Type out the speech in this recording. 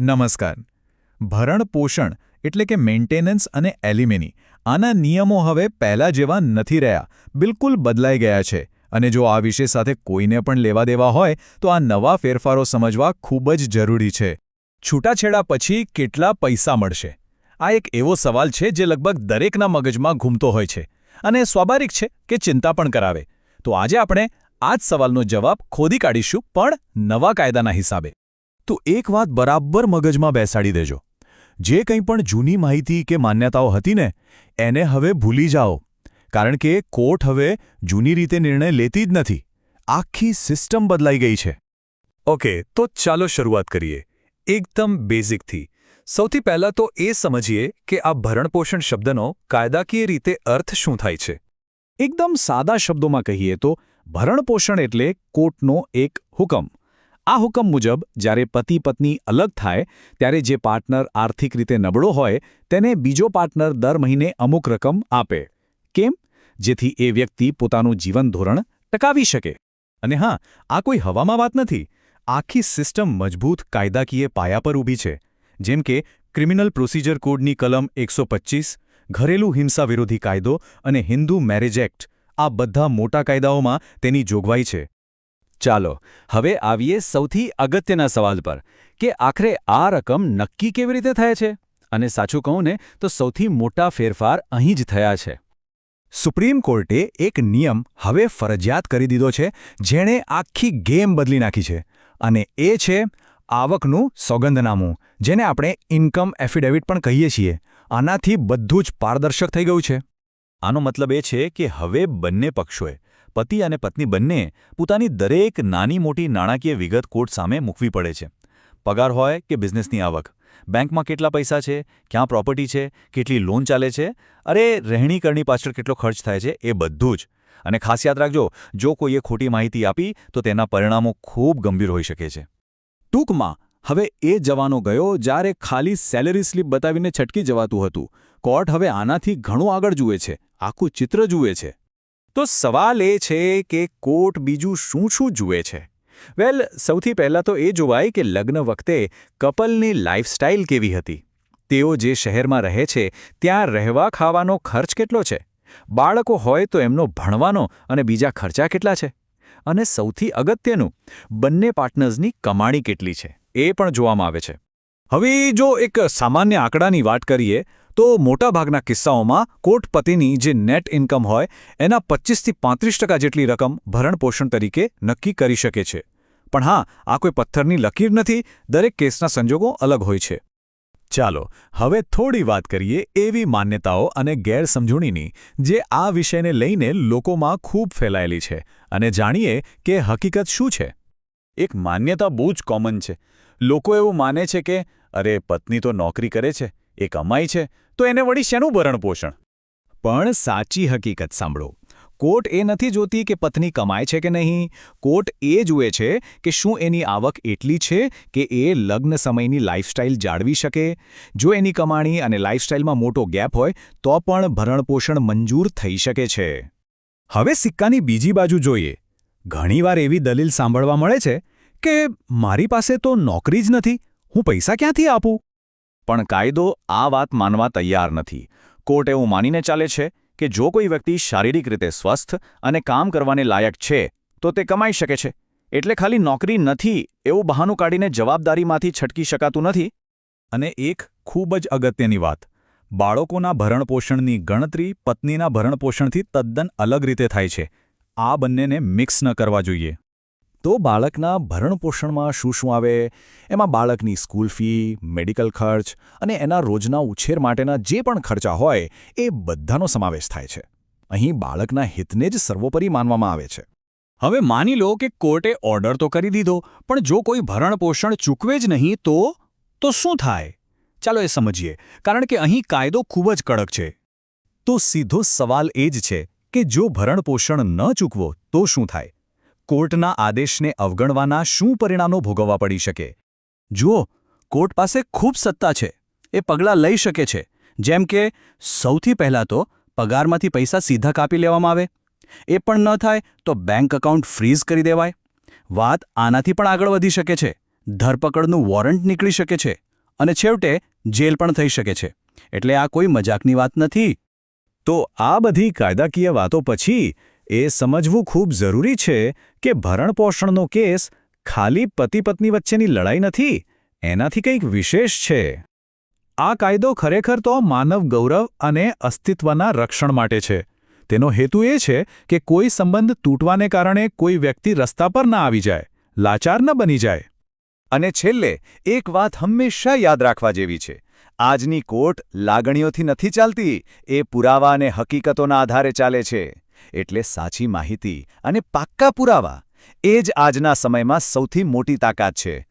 નમસ્કાર. ભરણ-પોષણ એટલે કે મેન્ટેનન્સ અને એલિમેની આના નિયમો હવે પહેલા જેવા નથી રહ્યા, બિલકુલ બદલાઈ ગયા છે. અને જો આ વિષય સાથે કોઈને પણ લેવા દેવા હોય તો આ નવા ફેરફારો સમજવા ખૂબ જ જરૂરી છે. છૂટાછેડા પછી કેટલા પૈસા મળશે? આ એક એવો સવાલ છે જે લગભગ દરેકના મગજમાં ઘૂમતો હોય છે અને સ્વાભાવિક છે કે ચિંતા પણ કરાવે. તો આજે આપણે આ જ સવાલનો જવાબ ખોદી કાઢીશું, પણ નવા કાયદાના હિસાબે. તો એક વાત બરાબર મગજમાં બેસાડી દેજો. જે કંઈ પણ જૂની માહિતી કે માન્યતાઓ હતી ને, એને હવે ભૂલી જાઓ. કારણ કે કોર્ટ હવે જૂની રીતે નિર્ણય લેતી જ નથી. આખી સિસ્ટમ બદલાઈ ગઈ છે. ઓકે, તો ચાલો શરૂઆત કરીએ એકદમ બેઝિકથી. સૌથી પહેલાં તો એ સમજીએ કે આ ભરણપોષણ શબ્દનો કાયદાકીય રીતે અર્થ શું થાય છે. એકદમ સાદા શબ્દોમાં કહીએ તો ભરણપોષણ એટલે કોર્ટનો એક હુકમ. આ હુકમ મુજબ જ્યારે પતિ પત્ની અલગ થાય ત્યારે જે પાર્ટનર આર્થિક રીતે નબળો હોય તેને બીજો પાર્ટનર દર મહિને અમુક રકમ આપે. કેમ? જેથી એ વ્યક્તિ પોતાનું જીવન ધોરણ ટકાવી શકે. અને હા, આ કોઈ હવામાં વાત નથી. આખી સિસ્ટમ મજબૂત કાયદાકીય પાયા પર ઊભી છે. જેમ કે ક્રિમિનલ પ્રોસિજર કોડની કલમ 125, ઘરેલું હિંસા વિરોધી કાયદો અને હિન્દુ મેરેજ એક્ટ, આ બધા મોટા કાયદાઓમાં તેની જોગવાઈ છે. ચાલો હવે આવીએ સૌથી અગત્યના સવાલ પર કે આખરે આ રકમ નક્કી કેવી રીતે થાય છે. અને સાચું કહું ને તો સૌથી મોટા ફેરફાર અહીં જ થયા છે. સુપ્રીમ કોર્ટે એક નિયમ હવે ફરજિયાત કરી દીધો છે, જેણે આખી ગેમ બદલી નાખી છે. અને એ છે આવકનું સોગંદનામું, જેને આપણે ઇન્કમ એફિડેવિટ પણ કહીએ છીએ. આનાથી બધું જ પારદર્શક થઈ ગયું છે. આનો મતલબ એ છે કે હવે બંને પક્ષોએ, પતિ અને પત્ની બંને, પોતાની દરેક નાની મોટી નાણાકીય વિગત કોર્ટ સામે મૂકવી પડે છે. પગાર હોય કે બિઝનેસની આવક, બેંકમાં કેટલા પૈસા છે, ક્યાં પ્રોપર્ટી છે, કેટલી લોન ચાલે છે, અરે રહેણી કરની પાછળ કેટલો ખર્ચ થાય છે, એ બધું જ. અને ખાસ યાદ રાખજો, જો કોઈએ ખોટી માહિતી આપી તો તેના પરિણામો ખૂબ ગંભીર હોઈ શકે છે. ટૂંકમાં હવે એ જવાનો ગયો જ્યારે ખાલી સેલેરી સ્લિપ બતાવીને છટકી જવાતું હતું. કોર્ટ હવે આનાથી ઘણું આગળ જુએ છે, આખું ચિત્ર જુએ છે. તો સવાલ એ છે કે કોર્ટ બીજું શું શું જુએ છે? વેલ, સૌથી પહેલાં તો એ જોવાય કે લગ્ન વખતે કપલની લાઇફસ્ટાઇલ કેવી હતી. તેઓ જે શહેરમાં રહે છે ત્યાં રહેવા ખાવાનો ખર્ચ કેટલો છે, બાળકો હોય તો એમનો ભણવાનો અને બીજા ખર્ચા કેટલા છે, અને સૌથી અગત્યનું, બંને પાર્ટનર્સની કમાણી કેટલી છે એ પણ જોવામાં આવે છે. હવે જો એક સામાન્ય આંકડાની વાત કરીએ તો મોટાભાગના કિસ્સાઓમાં કોર્ટ પતિની જે નેટ ઇન્કમ હોય એના 25થી 35% જેટલી રકમ ભરણપોષણ તરીકે નક્કી કરી શકે છે. પણ હા, આ કોઈ પથ્થરની લકીર નથી. દરેક કેસના સંજોગો અલગ હોય છે. ચાલો હવે થોડી વાત કરીએ એવી માન્યતાઓ અને ગેરસમજૂણીની જે આ વિષયને લઈને લોકોમાં ખૂબ ફેલાયેલી છે, અને જાણીએ કે હકીકત શું છે. એક માન્યતા બહુ જ કોમન છે. લોકો એવું માને છે કે અરે, પત્ની તો નોકરી કરે છે, એ કમાઈ છે, તો એને વળી શેનું ભરણપોષણ? પણ સાચી હકીકત સાંભળો. કોર્ટ એ નથી જોતી કે પત્ની કમાય છે કે નહીં. કોર્ટ એ જુએ છે કે શું એની આવક એટલી છે કે એ લગ્ન સમયની લાઇફસ્ટાઇલ જાળવી શકે. જો એની કમાણી અને લાઇફસ્ટાઇલમાં મોટો ગેપ હોય તો પણ ભરણપોષણ મંજૂર થઈ શકે છે. હવે સિક્કાની બીજી બાજુ જોઈએ. ઘણીવાર એવી દલીલ સાંભળવા મળે છે કે મારી પાસે તો નોકરી જ નથી, હું પૈસા ક્યાંથી આપું? પણ કાયદો આ વાત માનવા તૈયાર નથી. કોર્ટ એવું માનીને ચાલે છે કે જો કોઈ વ્યક્તિ શારીરિક રીતે સ્વસ્થ અને કામ કરવાને લાયક છે તો તે કમાઈ શકે છે. એટલે ખાલી નોકરી નથી એવું બહાનું કાઢીને જવાબદારીમાંથી છટકી શકાતું નથી. અને એક ખૂબ જ અગત્યની વાત, બાળકોના ભરણપોષણની ગણતરી પત્નીના ભરણપોષણથી તદ્દન અલગ રીતે થાય છે. આ બંનેને મિક્સ ન કરવા જોઈએ. તો બાળકના ભરણપોષણમાં શું શું આવે? એમાં બાળકની સ્કૂલ ફી, મેડિકલ ખર્ચ અને એના રોજના ઉછેર માટેના જે પણ ખર્ચા હોય એ બધાનો સમાવેશ થાય છે. અહીં બાળકના હિતને જ સર્વોપરી માનવામાં આવે છે. હવે માની લો કે કોર્ટે ઓર્ડર તો કરી દીધો, પણ જો કોઈ ભરણપોષણ ચૂકવે જ નહીં તો શું થાય? ચાલો એ સમજીએ, કારણ કે અહીં કાયદો ખૂબ જ કડક છે. તો સીધો સવાલ એ જ છે કે જો ભરણપોષણ ન ચૂકવો તો શું થાય? કોર્ટના આદેશને અવગણવાના શું પરિણામો ભોગવવા પડી શકે? જુઓ, કોર્ટ પાસે ખૂબ સત્તા છે. એ પગલાં લઈ શકે છે. જેમ કે સૌથી પહેલાં તો પગારમાંથી પૈસા સીધા કાપી લેવામાં આવે. એ પણ ન થાય તો બેંક એકાઉન્ટ ફ્રીઝ કરી દેવાય. વાત આનાથી પણ આગળ વધી શકે છે. ધરપકડનું વોરંટ નીકળી શકે છે. અને છેવટે જેલ પણ થઈ શકે છે. એટલે આ કોઈ મજાકની વાત નથી. તો આ બધી કાયદાકીય વાતો પછી એ સમજવું ખૂબ જરૂરી છે કે ભરણપોષણનો કેસ ખાલી પતિ-પત્ની વચ્ચેની લડાઈ નથી, એનાથી કંઈક વિશેષ છે. આ કાયદો ખરેખર તો માનવ ગૌરવ અને અસ્તિત્વના રક્ષણ માટે છે. તેનો હેતુ એ છે કે કોઈ સંબંધ તૂટવાને કારણે કોઈ વ્યક્તિ રસ્તા પર ના આવી જાય, લાચાર ન બની જાય. અને છેલ્લે એક વાત હંમેશા યાદ રાખવા જેવી છે. આજની કોર્ટ લાગણીઓથી નથી ચાલતી, એ પુરાવા અને હકીકતોના આધારે ચાલે છે. એટલે સાચી માહિતી અને પાક્કા પુરાવા એ જ આજના સમયમાં સૌથી મોટી તાકાત છે.